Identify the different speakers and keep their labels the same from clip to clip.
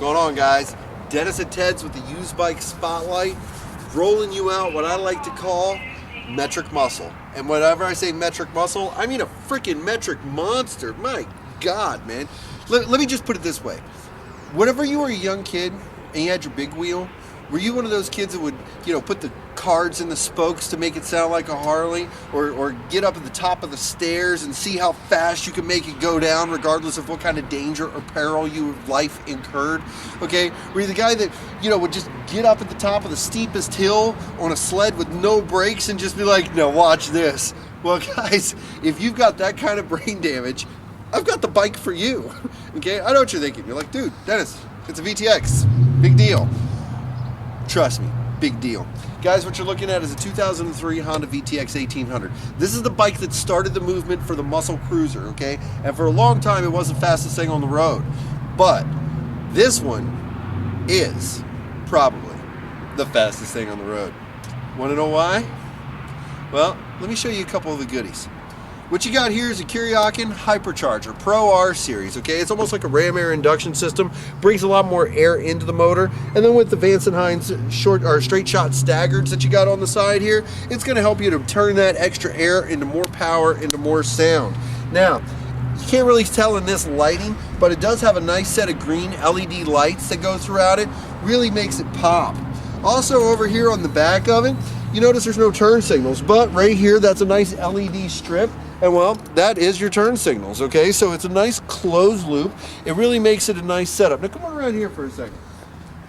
Speaker 1: going on, guys? Dennis and Ted's with the Used Bike Spotlight, rolling you out what I like to call metric muscle. And whenever I say metric muscle, I mean a freaking metric monster. My God, man. Let me just put it this way. Whenever you were a young kid and you had your big wheel, were you one of those kids that would, put the cards in the spokes to make it sound like a Harley, or get up at the top of the stairs and see how fast you can make it go down regardless of what kind of danger or peril your life incurred? Okay, were you the guy that would just get up at the top of the steepest hill on a sled with no brakes and just be like, no, watch this? Well, guys, if you've got that kind of brain damage, I've got the bike for you. Okay, I know what you're thinking. You're like, dude, Dennis, it's a VTX, big deal. Trust me, big deal. Guys, what you're looking at is a 2003 Honda VTX 1800. This is the bike that started the movement for the muscle cruiser, okay? And for a long time, it wasn't the fastest thing on the road. But this one is probably the fastest thing on the road. Want to know why? Well, let me show you a couple of the goodies. What you got here is a Kuryakin Hypercharger Pro R Series, okay? It's almost like a ram air induction system, brings a lot more air into the motor, and then with the Vance & Hines straight shot staggereds that you got on the side here, it's gonna help you to turn that extra air into more power, into more sound. Now, you can't really tell in this lighting, but it does have a nice set of green LED lights that go throughout it, really makes it pop. Also over here on the back of it, you notice there's no turn signals, but right here, that's a nice LED strip. And well, that is your turn signals, okay? So it's a nice closed loop. It really makes it a nice setup. Now come on around here for a second.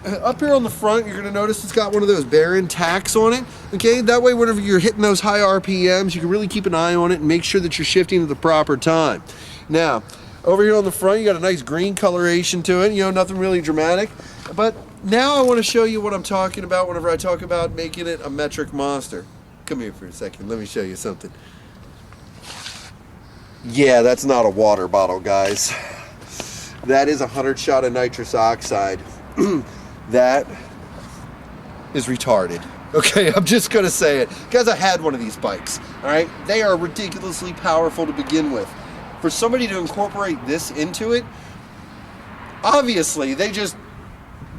Speaker 1: Up here on the front, you're gonna notice it's got one of those bearing tacks on it, okay? That way, whenever you're hitting those high RPMs, you can really keep an eye on it and make sure that you're shifting at the proper time. Now, over here on the front, you got a nice green coloration to it, nothing really dramatic. But now I wanna show you what I'm talking about whenever I talk about making it a metric monster. Come here for a second, let me show you something. Yeah, that's not a water bottle, guys. That is 100 shot of nitrous oxide. That is retarded. Okay, I'm just gonna say it. Guys, I had one of these bikes, all right? They are ridiculously powerful to begin with. For somebody to incorporate this into it, obviously, they just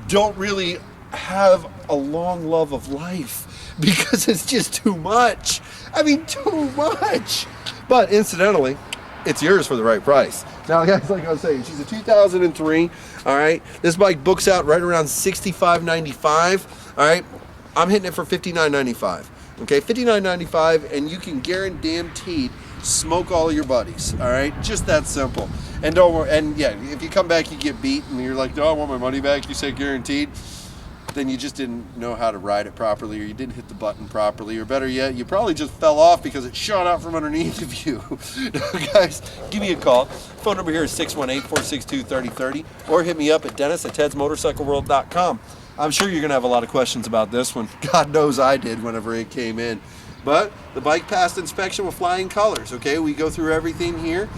Speaker 1: don't really have a long love of life because it's just too much. I mean, too much. But incidentally, it's yours for the right price. Now, guys, like I was saying, she's a 2003, all right? This bike books out right around $65.95, all right? I'm hitting it for $59.95, okay? $59.95, and you can guaranteed smoke all of your buddies, all right? Just that simple. And don't worry, and yeah, if you come back, you get beat, and you're like, no, I want my money back, you say guaranteed, then you just didn't know how to ride it properly, or you didn't hit the button properly, or better yet, you probably just fell off because it shot out from underneath of you. Guys, give me a call. Phone number here is 618-462-3030, or hit me up at dennis@tedsmotorcycleworld.com. I'm sure you're gonna have a lot of questions about this one. God knows I did whenever it came in. But the bike passed inspection with flying colors, okay? We go through everything here.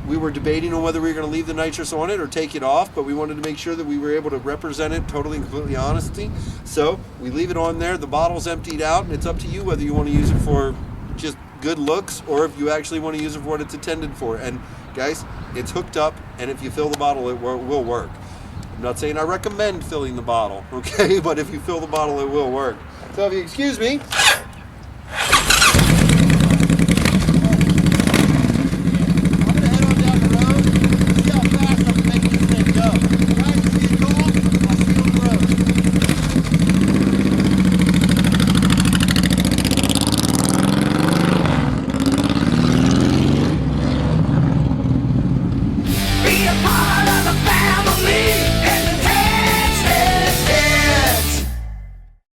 Speaker 1: We were debating on whether we were going to leave the nitrous on it or take it off, but we wanted to make sure that we were able to represent it totally and completely honesty. So we leave it on there. The bottle's emptied out, and it's up to you whether you want to use it for just good looks or if you actually want to use it for what it's intended for. And guys, it's hooked up, and if you fill the bottle, it will work. I'm not saying I recommend filling the bottle, okay? But if you fill the bottle, it will work. So if you excuse me.
Speaker 2: Be a part